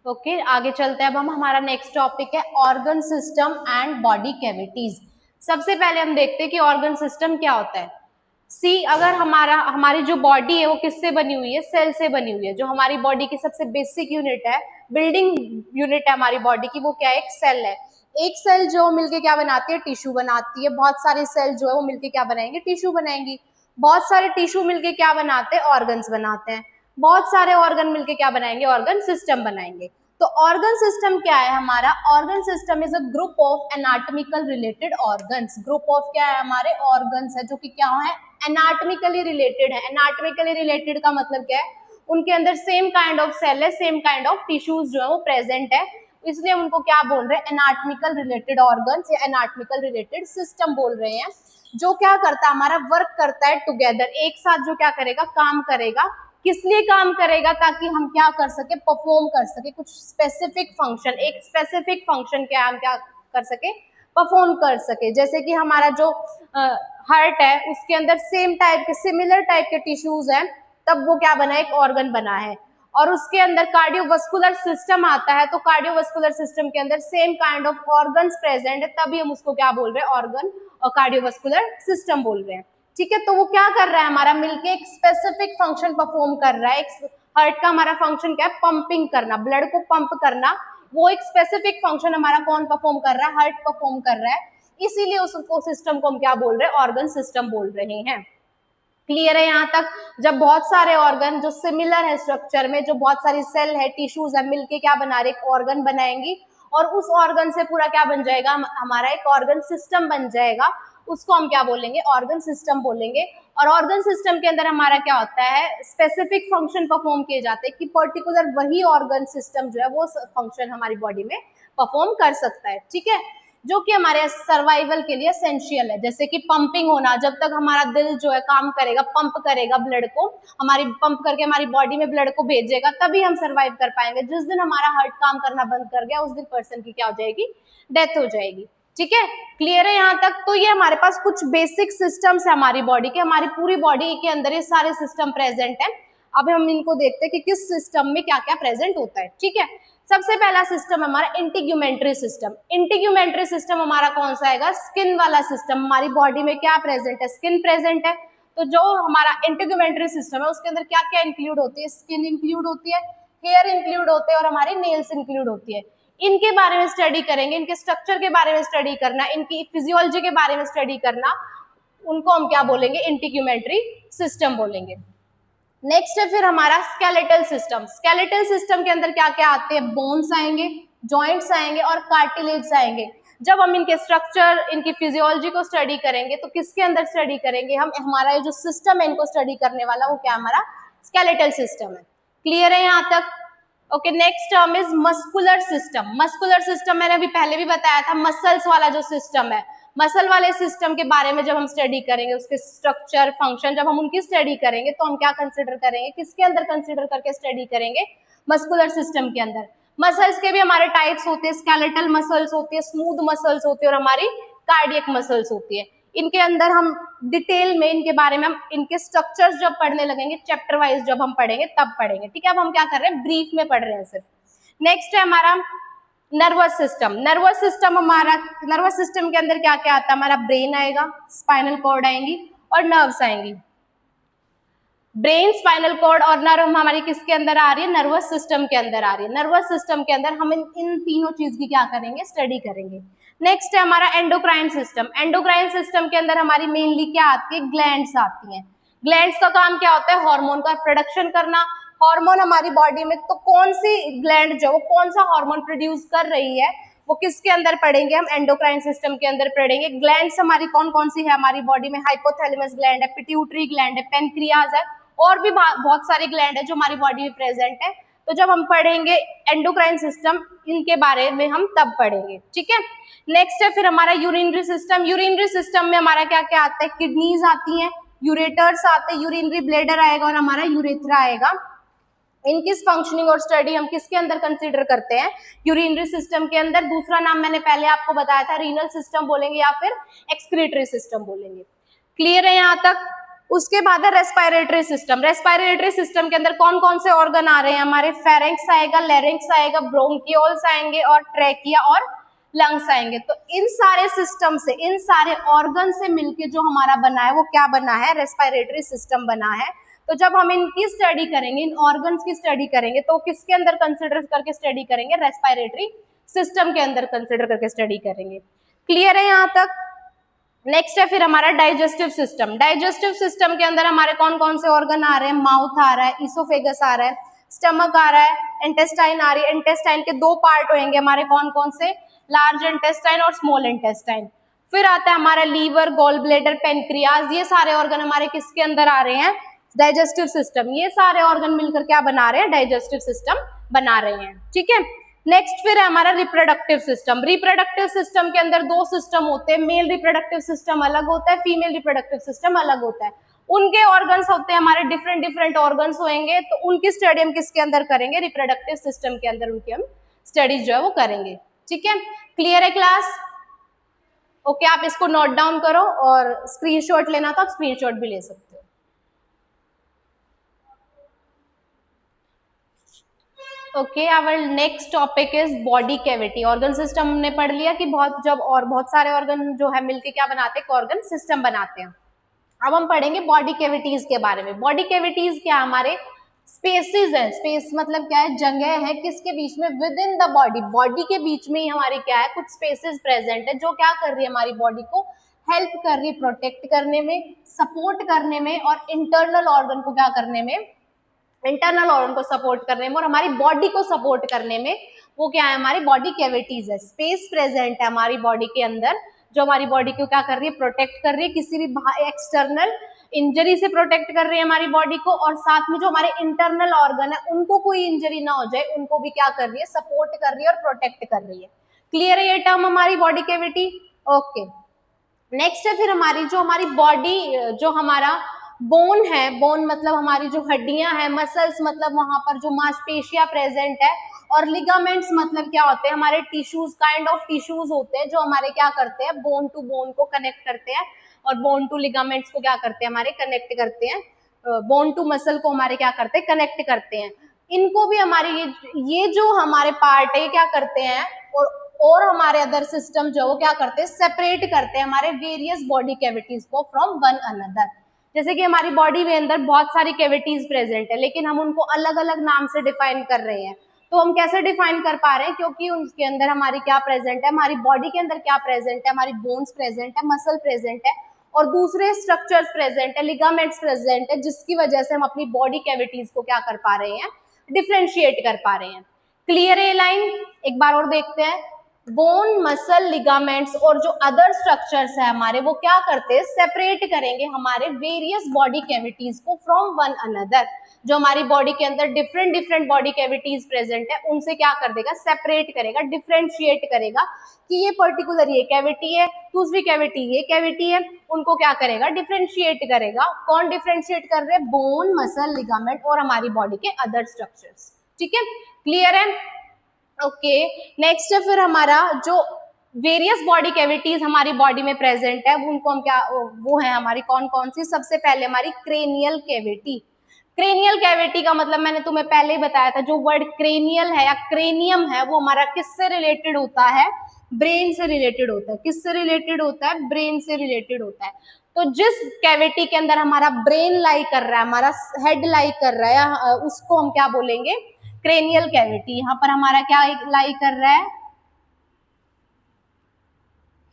Okay आगे चलते हैं। अब हम हमारा नेक्स्ट टॉपिक है organ system and body cavities. सबसे पहले हम देखते हैं कि ऑर्गन सिस्टम क्या होता है। सी अगर हमारी जो बॉडी है वो किससे बनी हुई है, सेल से बनी हुई है। जो हमारी बॉडी की सबसे बेसिक यूनिट है, बिल्डिंग यूनिट है हमारी बॉडी की, वो क्या है, एक सेल है। एक सेल जो मिलके क्या बनाती है, टिश्यू बनाती है। बहुत सारे सेल जो है वो मिलके क्या बनाएंगे, टिश्यू बनाएंगी। बहुत सारे टिश्यू मिलके क्या बनाते हैं, ऑर्गन्स बनाते हैं। बहुत सारे ऑर्गन मिलके क्या बनाएंगे, ऑर्गन सिस्टम बनाएंगे। तो ऑर्गन सिस्टम क्या है हमारा, organ system is a group of anatomical related organs. Group of क्या है, हमारे ऑर्गन्स है जो कि क्या है, एनाटॉमिकली रिलेटेड है। एनाटॉमिकली रिलेटेड का मतलब क्या है, उनके अंदर सेम काइंड ऑफ सेल है, सेम काइंड ऑफ टिश्यूज जो है वो प्रेजेंट है, इसलिए उनको क्या बोल रहे हैं, एनाटॉमिकल रिलेटेड ऑर्गन्स या एनाटॉमिकल रिलेटेड सिस्टम बोल रहे हैं। जो क्या करता है, हमारा वर्क करता है टुगेदर, एक साथ जो क्या करेगा, काम करेगा। किस लिए काम करेगा, ताकि हम क्या कर सके, परफॉर्म कर सके कुछ स्पेसिफिक फंक्शन। एक स्पेसिफिक फंक्शन क्या हम क्या कर सके, परफॉर्म कर सके। जैसे कि हमारा जो हार्ट है उसके अंदर सेम टाइप के, सिमिलर टाइप के टिश्यूज हैं, तब वो क्या बना है, एक ऑर्गन बना है। और उसके अंदर कार्डियोवास्कुलर सिस्टम आता है, तो कार्डियोवास्कुलर सिस्टम के अंदर same kind of organs present है, तभी हम उसको क्या बोल रहे हैं, ऑर्गन और कार्डियोवास्कुलर सिस्टम बोल रहे हैं। ठीक है, तो वो क्या कर रहा है, हमारा मिलके एक स्पेसिफिक फंक्शन परफॉर्म कर रहा है। एक हार्ट का हमारा फंक्शन क्या है, पंपिंग करना, ब्लड को पंप करना। वो एक स्पेसिफिक फंक्शन हमारा कौन परफॉर्म कर रहा है, हार्ट परफॉर्म कर रहा है। इसीलिए उसको सिस्टम को हम क्या बोल रहे हैं, ऑर्गन सिस्टम बोल रहे हैं। क्लियर है यहाँ तक। जब बहुत सारे ऑर्गन जो सिमिलर है स्ट्रक्चर में, जो बहुत सारी सेल है, टिश्यूज है, मिलके क्या बना रहे, एक ऑर्गन बनाएंगी। और उस ऑर्गन से पूरा क्या बन जाएगा, हमारा एक ऑर्गन सिस्टम बन जाएगा। उसको हम क्या बोलेंगे, ऑर्गन सिस्टम बोलेंगे। और ऑर्गन सिस्टम के अंदर हमारा क्या होता है, स्पेसिफिक फंक्शन परफॉर्म किए जाते हैं कि पर्टिकुलर वही ऑर्गन सिस्टम जो है वो फंक्शन हमारी बॉडी में परफॉर्म कर सकता है। ठीक है, जो कि हमारे सर्वाइवल के लिए एसेंशियल है। जैसे कि पंपिंग होना, जब तक हमारा दिल जो है काम करेगा, पंप करेगा ब्लड को, हमारी पंप करके हमारी बॉडी में ब्लड को भेजेगा, तभी हम सर्वाइव कर पाएंगे। जिस दिन हमारा हार्ट काम करना बंद कर गया, उस दिन पर्सन की क्या हो जाएगी, डेथ हो जाएगी। ठीक है, क्लियर है यहाँ तक। तो ये हमारे पास कुछ बेसिक सिस्टम्स है हमारी बॉडी के। हमारी पूरी बॉडी के अंदर ये सारे सिस्टम प्रेजेंट है। अब हम इनको देखते हैं कि किस सिस्टम में क्या क्या प्रेजेंट होता है। ठीक है, सबसे पहला सिस्टम हमारा इंटीग्यूमेंट्री सिस्टम। इंटीग्यूमेंट्री सिस्टम हमारा कौन सा आएगा, स्किन वाला सिस्टम। हमारी बॉडी में क्या प्रेजेंट है, स्किन प्रेजेंट है। तो जो हमारा इंटीग्यूमेंट्री सिस्टम है उसके अंदर क्या क्या इंक्लूड होती है, स्किन इंक्लूड होती है, हेयर इंक्लूड होते हैं और हमारी नेल्स इंक्लूड होती है। इनके बारे में स्टडी करेंगे, इनके स्ट्रक्चर के बारे में स्टडी करना, इनकी फिजियोलॉजी के बारे में स्टडी करना, उनको हम क्या बोलेंगे, इंटीग्यूमेंट्री सिस्टम बोलेंगे। नेक्स्ट है फिर हमारा स्केलेटल सिस्टम। स्केलेटल सिस्टम के अंदर क्या क्या आते हैं, बोन्स आएंगे, जॉइंट्स आएंगे और कार्टिलेज आएंगे। जब हम इनके स्ट्रक्चर, इनकी फिजियोलॉजी को स्टडी करेंगे, तो किसके अंदर स्टडी करेंगे हम, हमारा जो सिस्टम है इनको स्टडी करने वाला, वो क्या हमारा स्केलेटल सिस्टम है। क्लियर है यहाँ तक। Okay, next term is muscular system. Muscular system मैंने अभी पहले भी बताया था, मसल्स वाला जो सिस्टम है। मसल वाले सिस्टम के बारे में जब हम स्टडी करेंगे, उसके स्ट्रक्चर, फंक्शन, जब हम उनकी स्टडी करेंगे, तो हम क्या कंसिडर करेंगे, किसके अंदर कंसिडर करके स्टडी करेंगे, मस्कुलर सिस्टम के अंदर। मसल्स के भी हमारे टाइप्स होते हैं, स्केलेटल मसल्स होती है, स्मूथ मसल्स होती है और हमारी कार्डियक मसल्स होती है। इनके अंदर हम डिटेल में इनके बारे में, हम इनके स्ट्रक्चर्स जब पढ़ने लगेंगे, चैप्टर वाइज जब हम पढ़ेंगे तब पढ़ेंगे। ठीक है, अब हम क्या कर रहे हैं, ब्रीफ में पढ़ रहे हैं सिर्फ। नेक्स्ट है हमारा नर्वस सिस्टम। नर्वस सिस्टम हमारा, नर्वस सिस्टम के अंदर क्या क्या आता है, हमारा ब्रेन आएगा, स्पाइनल कॉर्ड आएंगी और नर्व्स आएंगी। ब्रेन, स्पाइनल कॉर्ड और नर्व हमारी किसके अंदर आ रही है, नर्वस सिस्टम के अंदर आ रही है। नर्वस सिस्टम के अंदर हम इन तीनों चीज की क्या करेंगे, स्टडी करेंगे। नेक्स्ट है हमारा एंडोक्राइन सिस्टम। एंडोक्राइन सिस्टम के अंदर हमारी मेनली क्या आती है, ग्लैंड्स आती हैं। ग्लैंड्स का काम क्या होता है, हार्मोन का प्रोडक्शन करना। हार्मोन हमारी बॉडी में, तो कौन सी ग्लैंड जो, कौन सा हार्मोन प्रोड्यूस कर रही है, वो किसके अंदर पढ़ेंगे हम, एंडोक्राइन सिस्टम के अंदर पढ़ेंगे। ग्लैंड्स हमारी कौन कौन सी है हमारी बॉडी में, हाइपोथैलेमस ग्लैंड है, पिट्यूटरी ग्लैंड है, पेनक्रियाज है, और भी बहुत सारी ग्लैंड है जो हमारी बॉडी में प्रेजेंट है। तो जब हम पढ़ेंगे एंडोक्राइन सिस्टम, इनके बारे में हम तब पढ़ेंगे। ठीक है, नेक्स्ट है फिर हमारा यूरिनरी सिस्टम। यूरिनरी सिस्टम में हमारा क्या क्या आता है, किडनीज आती हैं, यूरेटर्स आते हैं, यूरिनरी ब्लेडर आएगा और हमारा यूरेथ्रा आएगा। इनकी फंक्शनिंग और स्टडी हम किसके अंदर कंसीडर करते हैं, यूरिनरी सिस्टम के अंदर। दूसरा नाम मैंने पहले आपको बताया था, रीनल सिस्टम बोलेंगे या फिर एक्सक्रीटरी सिस्टम बोलेंगे। क्लियर है यहाँ तक। उसके बाद है रेस्पिरेटरी सिस्टम। रेस्पिरेटरी सिस्टम के अंदर कौन कौन से ऑर्गन आ रहे हैं हमारे, फेरेंक्स आएगा, लेरिंक्स आएगा, ब्रोंकियोल्स आएंगे और ट्रेकिया और लंग्स आएंगे। तो इन सारे सिस्टम से, इन सारे ऑर्गन से मिलके जो हमारा बना है वो क्या बना है, रेस्पिरेटरी सिस्टम बना है। तो जब हम इनकी स्टडी करेंगे, इन ऑर्गन्स की स्टडी करेंगे, तो किसके अंदर कंसिडर करके स्टडी करेंगे, रेस्पिरेटरी सिस्टम के अंदर कंसिडर करके स्टडी करेंगे। क्लियर है यहाँ तक? नेक्स्ट है फिर हमारा डाइजेस्टिव सिस्टम। डाइजेस्टिव सिस्टम के अंदर हमारे कौन कौन से ऑर्गन आ रहे हैं, माउथ आ रहा है, इसोफेगस आ रहा है, स्टमक आ रहा है, इंटेस्टाइन आ रही है। इंटेस्टाइन के दो पार्ट होंगे हमारे, कौन कौन से, लार्ज इंटेस्टाइन और स्मॉल इंटेस्टाइन। फिर आता है हमारा लीवर, गॉल ब्लेडर, पेनक्रियाज। ये सारे ऑर्गन हमारे किसके अंदर आ रहे हैं, डाइजेस्टिव सिस्टम। ये सारे ऑर्गन मिलकर क्या बना रहे हैं, डाइजेस्टिव सिस्टम बना रहे हैं। ठीक है, नेक्स्ट फिर है हमारा रिप्रोडक्टिव सिस्टम। रिप्रोडक्टिव सिस्टम के अंदर दो सिस्टम होते हैं, मेल रिप्रोडक्टिव सिस्टम अलग होता है, फीमेल रिप्रोडक्टिव सिस्टम अलग होता है। उनके ऑर्गन्स होते हैं हमारे, डिफरेंट डिफरेंट ऑर्गन्स होंगे। तो उनकी स्टडी हम किसके अंदर करेंगे, रिप्रोडक्टिव सिस्टम के अंदर उनकी हम स्टडीज जो है वो करेंगे। ठीक है, क्लियर है क्लास? ओके, आप इसको नोट डाउन करो और स्क्रीनशॉट लेना तो आप स्क्रीनशॉट भी ले सकते हो। Okay, our next topic is body cavity. Organ system हमने पढ़ लिया कि बहुत सारे ऑर्गन जो है मिलके क्या बनाते हैं, ऑर्गन सिस्टम बनाते हैं। अब हम पढ़ेंगे बॉडी कैविटीज के बारे में। बॉडी कैविटीज क्या हमारे स्पेसेस है, स्पेस मतलब क्या है, जगह है किसके बीच में, with in the body, body के बीच में ही हमारी क्या है, कुछ स्पेसेस प्रेजेंट है जो क्या कर रही है, हमारी बॉडी को हेल्प कर रही है, प्रोटेक्ट करने में, सपोर्ट करने में और इंटरनल ऑर्गन को क्या करने में, इंटरनल ऑर्गन को सपोर्ट करने में और हमारी बॉडी को सपोर्ट करने में। वो क्या है, हमारी बॉडी कैविटीज है, स्पेस प्रेजेंट है हमारी बॉडी के अंदर जो हमारी बॉडी को क्या कर रही है, प्रोटेक्ट कर रही है, किसी भी एक्सटर्नल इंजरी से प्रोटेक्ट कर रही है हमारी बॉडी को। और साथ में जो हमारे इंटरनल ऑर्गन है उनको कोई इंजरी ना हो जाए, उनको भी क्या कर रही है, सपोर्ट कर रही है और प्रोटेक्ट कर रही है। क्लियर है ये टर्म हमारी बॉडी कैविटी? ओके, नेक्स्ट है फिर हमारी जो हमारी बॉडी, जो हमारा बोन है, बोन मतलब हमारी जो हड्डियां हैं, मसल्स मतलब वहां पर जो मांसपेशियां प्रेजेंट है, और लिगामेंट्स मतलब क्या होते हैं, हमारे टिश्यूज, काइंड ऑफ टिश्यूज होते हैं जो हमारे क्या करते हैं, बोन टू बोन को कनेक्ट करते हैं और बोन टू लिगामेंट्स को क्या करते हैं, हमारे कनेक्ट करते हैं, बोन टू मसल को हमारे क्या करते हैं, कनेक्ट करते हैं। इनको भी हमारे ये जो हमारे पार्ट है क्या करते हैं, और हमारे अदर सिस्टम जो वो क्या करते हैं, सेपरेट करते हैं हमारे वेरियस बॉडी कैविटीज को फ्रॉम वन अनदर। जैसे कि हमारी बॉडी में अंदर बहुत सारी कैविटीज प्रेजेंट है, लेकिन हम उनको अलग अलग नाम से डिफाइन कर रहे हैं। तो हम कैसे डिफाइन कर पा रहे हैं, क्योंकि उनके अंदर हमारी क्या प्रेजेंट है, हमारी बॉडी के अंदर क्या प्रेजेंट है, हमारी बोन्स प्रेजेंट है, मसल प्रेजेंट है और दूसरे स्ट्रक्चर्स प्रेजेंट है, लिगामेंट्स प्रेजेंट है, जिसकी वजह से हम अपनी बॉडी कैविटीज को क्या कर पा रहे हैं, डिफरेंशिएट कर पा रहे हैं। क्लियर है लाइन? एक बार और देखते हैं। बोन, मसल, लिगामेंट्स और जो अदर स्ट्रक्चर्स है हमारे, वो क्या करते हैं, सेपरेट करेंगे हमारे वेरियस बॉडी कैविटीज को फ्रॉम वन अनदर। जो हमारी बॉडी के अंदर different different body cavities present है उनसे क्या कर देगा, सेपरेट करेगा, डिफरेंशिएट करेगा कि ये पर्टिकुलर ये कैविटी है, दूसरी कैविटी ये कैविटी है, उनको क्या करेगा, डिफरेंशिएट करेगा। कौन डिफरेंशिएट कर रहे हैं, बोन, मसल, लिगामेंट और हमारी बॉडी के अदर स्ट्रक्चर्स। ठीक है, क्लियर है? ओके, नेक्स्ट है फिर हमारा जो वेरियस बॉडी कैविटीज हमारी बॉडी में प्रेजेंट है, उनको हम क्या, वो है हमारी कौन कौन सी। सबसे पहले हमारी क्रेनियल कैविटी। क्रेनियल कैविटी का मतलब मैंने तुम्हें पहले ही बताया था, जो वर्ड क्रेनियल है या क्रेनियम है वो हमारा किससे रिलेटेड होता है, ब्रेन से रिलेटेड होता है। किससे रिलेटेड होता है, ब्रेन से रिलेटेड होता है। तो जिस कैविटी के अंदर हमारा ब्रेन लाई कर रहा है, हमारा हेड लाई कर रहा है, उसको हम क्या बोलेंगे, क्रेनियल कैविटी। यहां पर हमारा क्या लाई कर रहा है,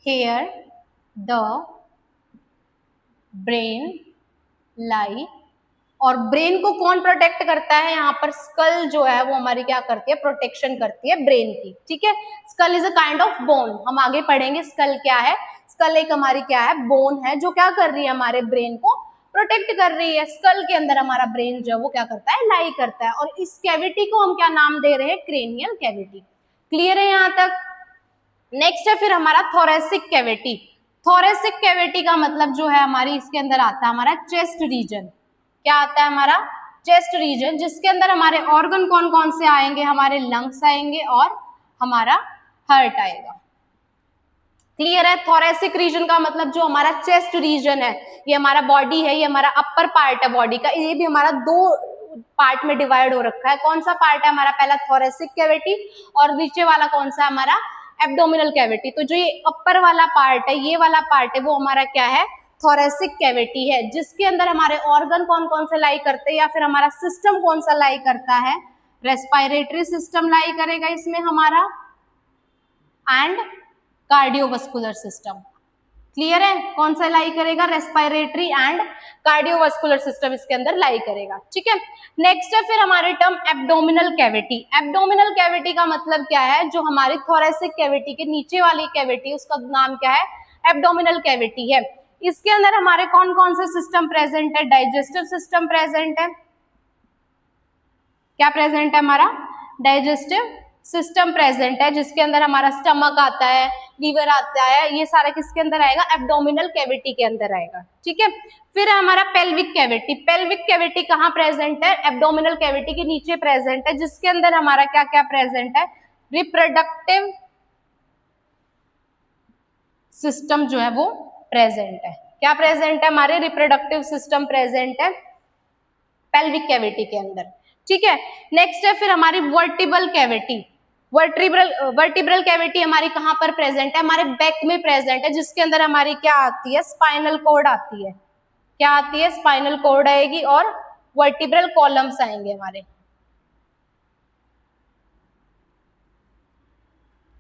हेयर द ब्रेन लाई। और ब्रेन को कौन प्रोटेक्ट करता है, यहाँ पर स्कल जो है वो हमारी क्या करती है, प्रोटेक्शन करती है ब्रेन की। ठीक है, skull is a kind of bone, हम आगे पढ़ेंगे स्कल क्या है। स्कल एक हमारी क्या है, बोन है जो क्या कर रही है, हमारे ब्रेन को प्रोटेक्ट कर रही है। स्कल के अंदर हमारा ब्रेन जो है वो क्या करता है, लाई करता है। और इस कैविटी को हम क्या नाम दे रहे हैं, क्रेनियल कैविटी। क्लियर है यहाँ तक? नेक्स्ट है फिर हमारा थोरेसिक कैविटी। थोरेसिक कैविटी का मतलब जो है हमारी इसके अंदर आता है हमारा चेस्ट रीजन। क्या आता है हमारा, चेस्ट रीजन, जिसके अंदर हमारे ऑर्गन कौन कौन से आएंगे, हमारे लंग्स आएंगे और हमारा हार्ट आएगा। क्लियर है? थोरेसिक रीजन का मतलब जो हमारा चेस्ट रीजन है, ये हमारा बॉडी है, ये हमारा अपर पार्ट है बॉडी का, ये भी हमारा दो पार्ट में डिवाइड हो रखा है। कौन सा पार्ट है हमारा? पहला थोरेसिक कैविटी और नीचे वाला कौन सा हमारा? Abdominal cavity. तो जो ये अपर वाला पार्ट है, ये वाला पार्ट है, वो हमारा क्या है? थोरेसिक कैविटी है, जिसके अंदर हमारे ऑर्गन कौन कौन से लाई करते हैं या फिर हमारा सिस्टम कौन सा लाई करता है? रेस्पिरेटरी सिस्टम लाई करेगा इसमें हमारा, एंड कार्डियोवास्कुलर सिस्टम। क्लियर है? कौन सा लाई करेगा? रेस्पिरेटरी एंड कार्डियोवास्कुलर सिस्टम इसके अंदर लाई करेगा। ठीक है, नेक्स्ट है फिर हमारे term abdominal cavity. Abdominal cavity का मतलब क्या है? जो हमारी थोरेसिक कैविटी के नीचे वाली कैविटी, उसका नाम क्या है? एब्डोमिनल कैविटी है। इसके अंदर हमारे कौन कौन से सिस्टम प्रेजेंट है? डाइजेस्टिव सिस्टम प्रेजेंट है। क्या प्रेजेंट है हमारा? डाइजेस्टिव सिस्टम प्रेजेंट है, जिसके अंदर हमारा स्टमक आता है, लीवर आता है, ये सारा किसके अंदर आएगा? एब्डोमिनल कैविटी के अंदर आएगा। ठीक है, फिर हमारा पेल्विक कैविटी। पेल्विक कैविटी कहाँ प्रेजेंट है? एब्डोमिनल कैविटी के नीचे प्रेजेंट है, जिसके अंदर हमारा क्या क्या प्रेजेंट है? रिप्रोडक्टिव सिस्टम जो है वो प्रेजेंट है। क्या प्रेजेंट है? हमारे रिप्रोडक्टिव सिस्टम प्रेजेंट है पेल्विक कैविटी के अंदर। ठीक है, नेक्स्ट है फिर हमारी वर्टिब्रल कैविटी। वर्टिब्रल कैविटी हमारी कहां पर प्रेजेंट है? हमारे बैक में प्रेजेंट है, जिसके अंदर हमारी क्या आती है? स्पाइनल कॉर्ड आती है। क्या आती है? स्पाइनल कॉर्ड आएगी और वर्टिब्रल कॉलम्स आएंगे हमारे।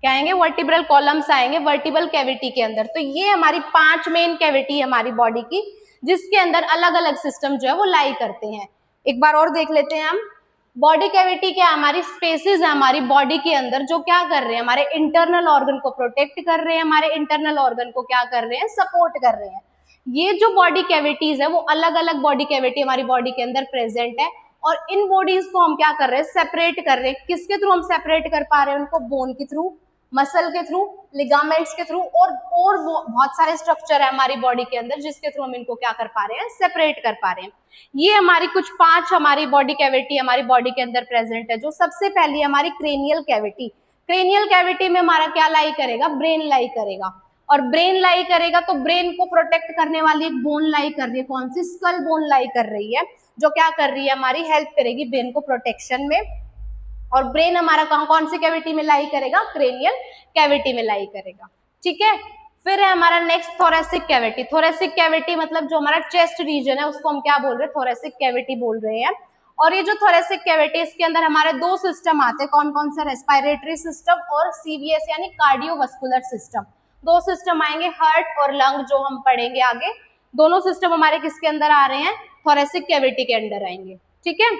क्या आएंगे? वर्टिब्रल कॉलम्स आएंगे वर्टिब्रल कैविटी के अंदर। तो ये हमारी 5 मेन कैविटी है हमारी बॉडी की, जिसके अंदर अलग अलग सिस्टम जो है वो लाई करते हैं। एक बार और देख लेते हैं हम। बॉडी कैविटी क्या? हमारी स्पेसेस है हमारी बॉडी के अंदर, जो क्या कर रहे हैं? हमारे इंटरनल ऑर्गन को प्रोटेक्ट कर रहे हैं, हमारे इंटरनल ऑर्गन को क्या कर रहे हैं? सपोर्ट कर रहे हैं। ये जो बॉडी कैविटीज है वो अलग अलग बॉडी कैविटी हमारी बॉडी के अंदर प्रेजेंट है, और इन बॉडीज को हम क्या कर रहे हैं? सेपरेट कर रहे हैं। किसके थ्रू हम सेपरेट कर पा रहे हैं उनको? बोन के थ्रू, मसल के थ्रू, लिगामेंट्स के थ्रू, और बहुत सारे स्ट्रक्चर है हमारी बॉडी के अंदर, जिसके थ्रू हम इनको क्या कर पा रहे हैं? सेपरेट कर पा रहे हैं। ये हमारी कुछ 5 हमारी बॉडी कैविटी हमारी बॉडी के अंदर प्रेजेंट है। जो सबसे पहली हमारी क्रेनियल कैविटी। क्रेनियल कैविटी में हमारा क्या लाई करेगा? ब्रेन लाई करेगा। और ब्रेन लाई करेगा तो ब्रेन को प्रोटेक्ट करने वाली एक बोन लाई कर रही है। कौन सी? स्कल बोन लाई कर रही है, जो क्या कर रही है? हमारी हेल्प करेगी ब्रेन को प्रोटेक्शन में। और ब्रेन हमारा कौन सी कैविटी में लाई करेगा? क्रेनियल कैविटी में लाई करेगा। ठीक है, फिर है हमारा next thoracic cavity. Thoracic cavity मतलब जो हमारा चेस्ट रीजन है उसको हम क्या बोल रहे हैं? थोरेसिक कैविटी बोल रहे हैं। और ये जो थोरेसिक कैविटी, इसके अंदर हमारे 2 सिस्टम आते हैं। कौन कौन सा? रेस्पिरेटरी सिस्टम और सीवीएस यानी कार्डियोवास्कुलर सिस्टम। 2 सिस्टम आएंगे, हार्ट और लंग, जो हम पढ़ेंगे आगे। दोनों सिस्टम हमारे किसके अंदर आ रहे हैं? थोरेसिक कैविटी के अंदर आएंगे। ठीक है,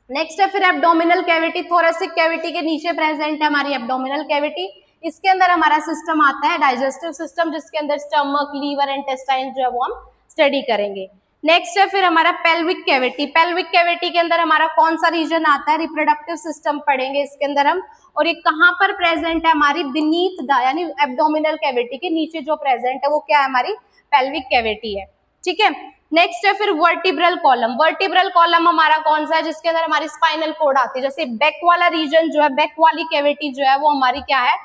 नेक्स्ट है फिर एब्डोमिनल कैविटी। थोरेसिक कैविटी के नीचे प्रेजेंट है हमारी एब्डोमिनल कैविटी। इसके अंदर हमारा सिस्टम आता है डाइजेस्टिव सिस्टम, जिसके अंदर स्टमक, लीवर, इंटेस्टाइन जो है वो हम स्टडी करेंगे। नेक्स्ट है फिर हमारा पेल्विक कैविटी। पेल्विक कैविटी के अंदर हमारा कौन सा रीजन आता है? रिप्रोडक्टिव सिस्टम पढ़ेंगे इसके अंदर हम। और ये कहाँ पर प्रेजेंट है? हमारी बीनीथ द यानी एब्डोमिनल कैविटी के नीचे जो प्रेजेंट है वो क्या है? हमारी पेल्विक कैविटी है। ठीक है, नेक्स्ट है फिर वर्टिब्रल कॉलम। वर्टिब्रल कॉलम हमारा कौन सा है? जिसके अंदर हमारी स्पाइनल कॉर्ड आती है। जैसे बैक वाला रीजन जो है, बैक वाली कैविटी जो है वो हमारी क्या है?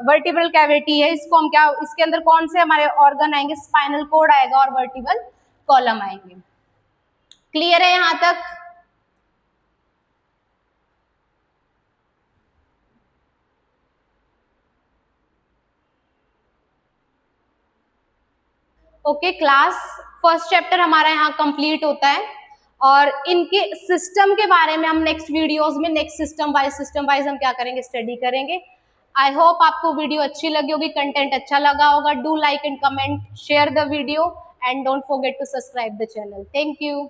वर्टिब्रल कैविटी है। इसको हम क्या, इसके अंदर कौन से हमारे ऑर्गन आएंगे? स्पाइनल कॉर्ड आएगा और वर्टिब्रल कॉलम आएंगे। क्लियर है यहां तक? ओके, क्लास फर्स्ट चैप्टर हमारा यहाँ कंप्लीट होता है, और इनके सिस्टम के बारे में हम नेक्स्ट वीडियोस में नेक्स्ट सिस्टम वाइज हम क्या करेंगे? स्टडी करेंगे। आई होप आपको वीडियो अच्छी लगी होगी, कंटेंट अच्छा लगा होगा। Do like and comment, share the video, and don't forget to subscribe the channel. Thank you.